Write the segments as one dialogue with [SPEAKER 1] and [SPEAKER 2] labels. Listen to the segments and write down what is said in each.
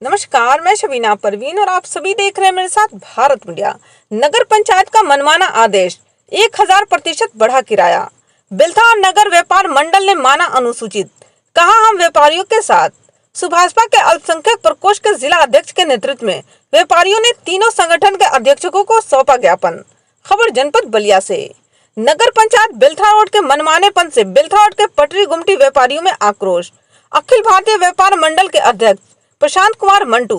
[SPEAKER 1] नमस्कार, मैं शबीना परवीन और आप सभी देख रहे हैं मेरे साथ भारत मीडिया। नगर पंचायत का मनमाना आदेश, 1000% बढ़ा किराया। बिल्था और नगर व्यापार मंडल ने माना अनुसूचित, कहा हम व्यापारियों के साथ। सुभाषपा के अल्पसंख्यक प्रकोष्ठ के जिला अध्यक्ष के नेतृत्व में व्यापारियों ने तीनों संगठन के अध्यक्षों को सौंपा ज्ञापन। खबर जनपद बलिया से। नगर पंचायत बिल्था रोड के मनमानेपन से बिल्था रोड के पटरी गुमटी व्यापारियों में आक्रोश। अखिल भारतीय व्यापार मंडल के अध्यक्ष प्रशांत कुमार मंटू,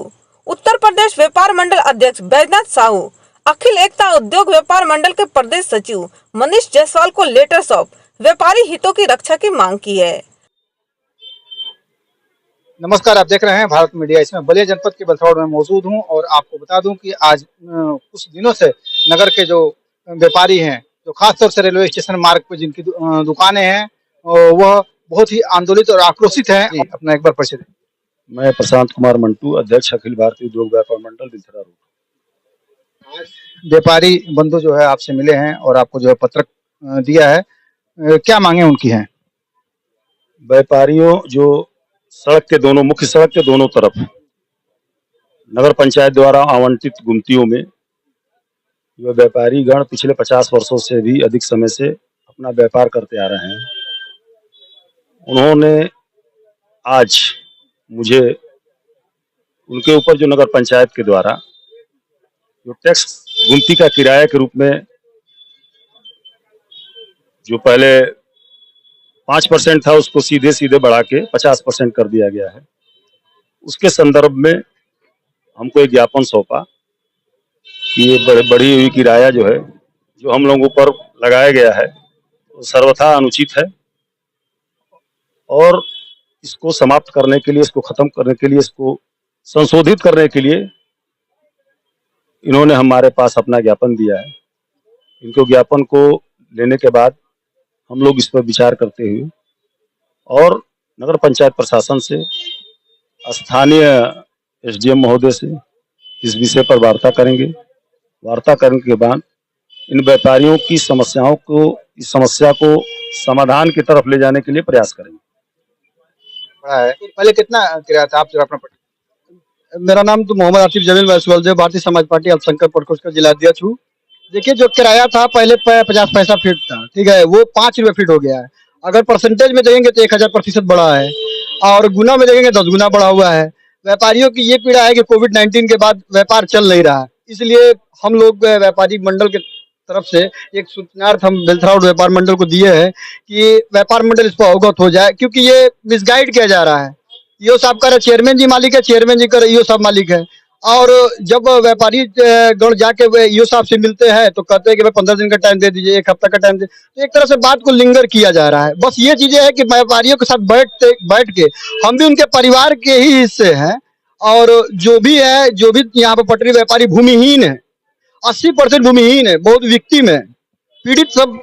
[SPEAKER 1] उत्तर प्रदेश व्यापार मंडल अध्यक्ष बैजनाथ साहू, अखिल एकता उद्योग व्यापार मंडल के प्रदेश सचिव मनीष जायसवाल को लेटर सौंप व्यापारी हितों की रक्षा की मांग की है।
[SPEAKER 2] नमस्कार, आप देख रहे हैं भारत मीडिया। इसमें बलिया जनपद के बिल्था रोड में मौजूद हूं और आपको बता दूं कि आज कुछ दिनों से नगर के जो व्यापारी हैं, जो खासतौर से रेलवे स्टेशन मार्ग पर जिनकी दुकानें हैं, वह बहुत ही आंदोलित और आक्रोशित हैं। अपना एक बार परिचय दें।
[SPEAKER 3] मैं प्रशांत कुमार मंटू, अध्यक्ष अखिल भारतीय उद्योग व्यापार मंडल बिल्था रोड।
[SPEAKER 2] व्यापारी बंधु जो है आपसे मिले हैं और आपको जो है पत्र दिया है, क्या मांगे उनकी हैं?
[SPEAKER 3] व्यापारियों जो सड़क के दोनों मुख्य सड़क के दोनों तरफ नगर पंचायत द्वारा आवंटित गुमतियों में जो व्यापारी गण पिछले 50 वर्षों से भी अधिक समय से अपना व्यापार करते आ रहे हैं, उन्होंने आज मुझे उनके ऊपर जो नगर पंचायत के द्वारा जो टैक्स गुमती का किराया के रूप में जो पहले 5% था उसको सीधे सीधे बढ़ा के 50% कर दिया गया है, उसके संदर्भ में हमको एक ज्ञापन सौंपा कि ये बढ़ी हुई किराया जो है, जो हम लोगों पर लगाया गया है, वो सर्वथा अनुचित है और इसको समाप्त करने के लिए, इसको खत्म करने के लिए, इसको संशोधित करने के लिए इन्होंने हमारे पास अपना ज्ञापन दिया है। इनको ज्ञापन को लेने के बाद हम लोग इस पर विचार करते हुए और नगर पंचायत प्रशासन से, स्थानीय एसडीएम महोदय से इस विषय पर वार्ता करेंगे। वार्ता करने के बाद इन व्यापारियों की समस्याओं को, इस समस्या को समाधान की तरफ ले जाने के लिए प्रयास करेंगे।
[SPEAKER 2] पहले कितना किराया था? आप जरा अपना मेरा नाम तो मोहम्मद आतिफ जमील वैसवाल जो भारतीय समाज पार्टी अल्पसंख्यक प्रकोष्ठ का जिला अध्यक्ष हूँ। देखिए, जो किराया था पहले 50 पैसा फीट था, ठीक है, वो 5 रुपये फीट हो गया है। अगर परसेंटेज में देंगे तो 1000% बढ़ा है और गुना में देंगे 10 गुना बढ़ा हुआ है। व्यापारियों की ये पीड़ा है कि कोविड-19 के बाद व्यापार चल नहीं रहा है, इसलिए हम लोग व्यापारी मंडल के तरफ से एक सूचनार्थ हम बिल्था रोड व्यापार मंडल को दिए हैं कि व्यापार मंडल इस पर अवगत हो जाए, क्योंकि ये मिसगाइड किया जा रहा है। ईओ साहब का चेयरमैन जी मालिक है, चेयरमैन जी का ईओ साहब मालिक है, और जब व्यापारी गण जाके ईओ साहब से मिलते हैं तो कहते हैं कि भाई 15 दिन का टाइम दे दीजिए, 1 हफ्ता का टाइम दे। तो एक तरह से बात को लिंगर किया जा रहा है। बस ये चीजें है कि व्यापारियों के साथ बैठ के हम भी उनके परिवार के ही हिस्से हैं, और जो भी है, जो भी यहाँ पे पटरी व्यापारी भूमिहीन है, 80% भूमिहीन है, बहुत विक्टिम है, पीड़ित सब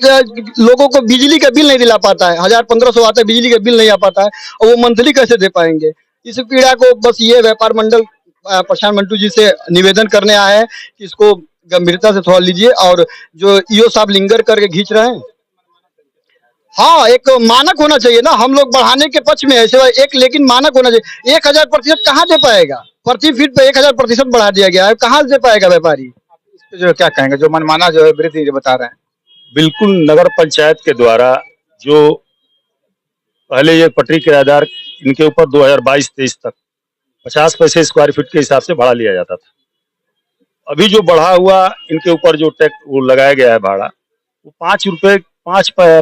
[SPEAKER 2] लोगों को बिजली का बिल नहीं दिला पाता है, 1000-1500 आता है, बिजली का बिल नहीं आ पाता है, और वो मंथली कैसे दे पाएंगे? इस पीड़ा को बस ये व्यापार मंडल प्रशांत मंटू जी से निवेदन करने आया है कि इसको गंभीरता से थोड़ा लीजिए, और जो ईओ साहब लिंगर करके खींच रहे हैं, हाँ, एक मानक होना चाहिए ना। हम लोग बढ़ाने के पक्ष में ऐसे एक, लेकिन मानक होना चाहिए। 1000% कहाँ दे पाएगा? प्रति फीट पे 1000% बढ़ा दिया गया है, कहाँ दे पाएगा व्यापारी? इस पे जो क्या कहेंगे, जो मनमाना जो है वृद्धि बता रहे हैं?
[SPEAKER 3] बिल्कुल, नगर पंचायत के द्वारा जो पहले ये पटरी किराएदार, इनके ऊपर 2022-23 तक 50 पैसे स्क्वायर फीट के हिसाब से भाड़ा लिया जाता था। अभी जो बढ़ा हुआ इनके ऊपर जो टैक्स वो लगाया गया है भाड़ा, वो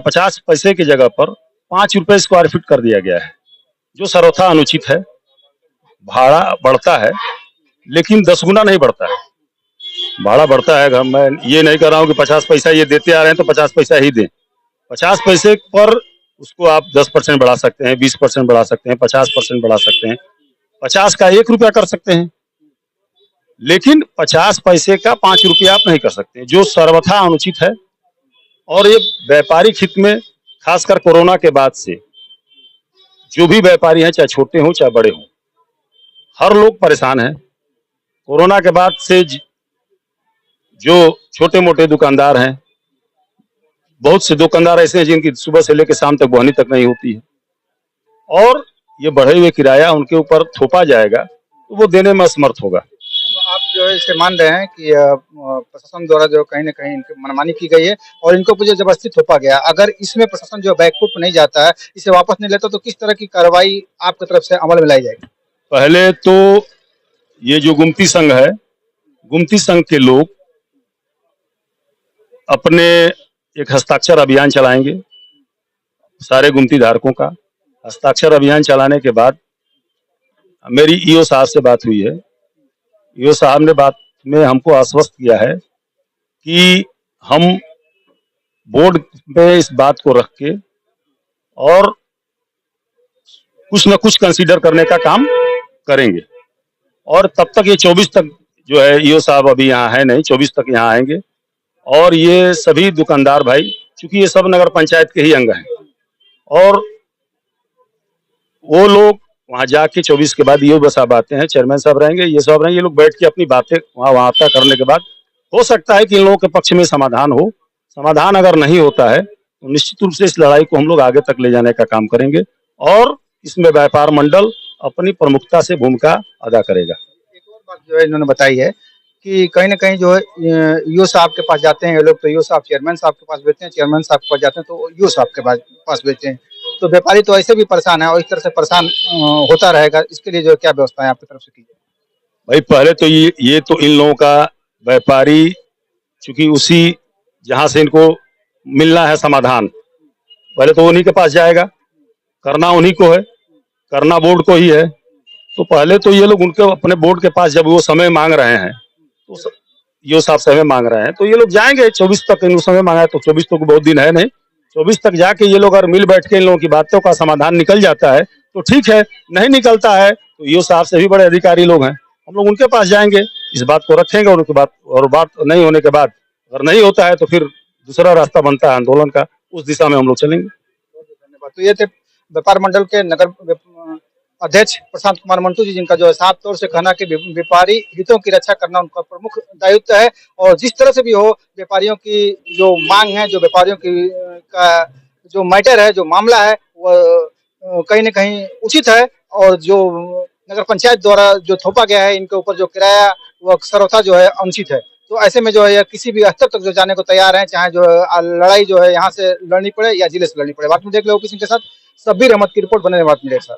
[SPEAKER 3] 50 पैसे की जगह पर 5 रुपये स्क्वायर फीट कर दिया गया है, जो सर्वथा अनुचित है। भाड़ा बढ़ता है लेकिन 10 गुना नहीं बढ़ता है। भाड़ा बढ़ता है, मैं ये नहीं कर रहा हूँ कि 50 पैसा ये देते आ रहे हैं तो 50 पैसा ही दें। 50 पैसे पर उसको आप 10% बढ़ा सकते हैं, 20% बढ़ा सकते हैं, 50% बढ़ा सकते हैं, 50 का 1 रुपया कर सकते हैं, लेकिन 50 पैसे का 5 रुपया आप नहीं कर सकते, जो सर्वथा अनुचित है। और ये व्यापारिक हित में, खासकर कोरोना के बाद से जो भी व्यापारी हैं, चाहे छोटे हों चाहे बड़े हों, हर लोग परेशान हैं। कोरोना के बाद से जो छोटे मोटे दुकानदार हैं, बहुत से दुकानदार ऐसे हैं जिनकी सुबह से लेकर शाम तक बोहनी तक नहीं होती है, और ये बढ़े हुए किराया उनके ऊपर थोपा जाएगा तो वो देने में असमर्थ होगा।
[SPEAKER 2] तो आप जो है इसे मान रहे हैं कि प्रशासन द्वारा जो कहीं न कहीं इनकी मनमानी की गई है और इनको जो जबरदस्ती थोपा गया। अगर इसमें प्रशासन जो बैकफुट नहीं जाता है, इसे वापस नहीं लेता, तो किस तरह की कार्रवाई आपकी तरफ से अमल में लाई जाएगी?
[SPEAKER 3] पहले तो ये जो गुमती संघ है, गुमती संघ के लोग अपने एक हस्ताक्षर अभियान चलाएंगे, सारे गुमती धारकों का हस्ताक्षर अभियान चलाने के बाद मेरी ईओ साहब से बात हुई है। ईओ साहब ने बात में हमको आश्वस्त किया है कि हम बोर्ड पे इस बात को रख के और कुछ न कुछ कंसीडर करने का काम करेंगे। और तब तक ये 24 तक जो है ईओ साहब अभी यहाँ है नहीं, 24 तक यहाँ आएंगे और ये सभी दुकानदार भाई, चूंकि ये सब नगर पंचायत के ही अंग हैं और वो लोग वहां जाके 24 के बाद ईओ साहब आते हैं, चेयरमैन साहब रहेंगे, ये सब रहेंगे, ये लोग बैठ के अपनी बातें वहां करने के बाद हो सकता है कि इन लोगों के पक्ष में समाधान हो। समाधान अगर नहीं होता है तो निश्चित रूप से इस लड़ाई को हम लोग आगे तक ले जाने का काम करेंगे और इसमें व्यापार मंडल अपनी प्रमुखता से भूमिका अदा करेगा।
[SPEAKER 2] एक और बात जो है इन्होंने बताई है कि कहीं न कहीं जो है ईओ साहब के पास जाते हैं ये लोग, तो ईओ साहब चेयरमैन साहब के पास भेजते हैं, चेयरमैन साहब के पास जाते हैं तो ईओ साहब के पास भेजते हैं। तो व्यापारी तो ऐसे भी परेशान है और इस तरह से परेशान होता रहेगा। इसके लिए जो है क्या व्यवस्था है आपकी तरफ से की जाए?
[SPEAKER 3] भाई पहले तो ये तो इन लोगों का व्यापारी, चूंकि उसी जहां से इनको मिलना है समाधान, पहले तो उन्हीं के पास जाएगा, करना उन्हीं को है, करना बोर्ड को ही है। तो पहले तो ये लोग उनके अपने बोर्ड के पास जब वो समय मांग रहे हैं तो ये साहब समय मांग रहे हैं तो ये लोग जाएंगे 24 तक। इनको समय मांगा है तो 24 तक बहुत दिन है नहीं, 24 तक जाके ये लोग अगर मिल बैठ के इन लोगों की बातों का समाधान निकल जाता है तो ठीक है, नहीं निकलता है तो ये साहब से भी बड़े अधिकारी लोग हैं, हम लोग उनके पास जाएंगे, इस बात को रखेंगे और उनके बात नहीं होने के बाद अगर नहीं होता है तो फिर दूसरा रास्ता बनता है आंदोलन का, उस दिशा में हम लोग चलेंगे।
[SPEAKER 2] धन्यवाद। तो ये थे व्यापार मंडल के नगर अध्यक्ष प्रशांत कुमार मंटू जी, जिनका जो है साफ तौर से कहना कि व्यापारी हितों की रक्षा करना उनका प्रमुख दायित्व है और जिस तरह से भी हो व्यापारियों की जो मांग है, जो व्यापारियों की का जो मैटर है, जो मामला है, वो कहीं न कहीं उचित है और जो नगर पंचायत द्वारा जो थोपा गया है इनके ऊपर जो किराया वो सर्वथा जो है अनुचित है। तो ऐसे में जो है यह किसी भी स्तर तक जो जाने को तैयार है, चाहे जो लड़ाई जो है यहाँ से लड़नी पड़े या जिले से लड़नी पड़े। बात में देख लो किसी के साथ शब्बीर अहमद की रिपोर्ट बने बात मेरे साथ।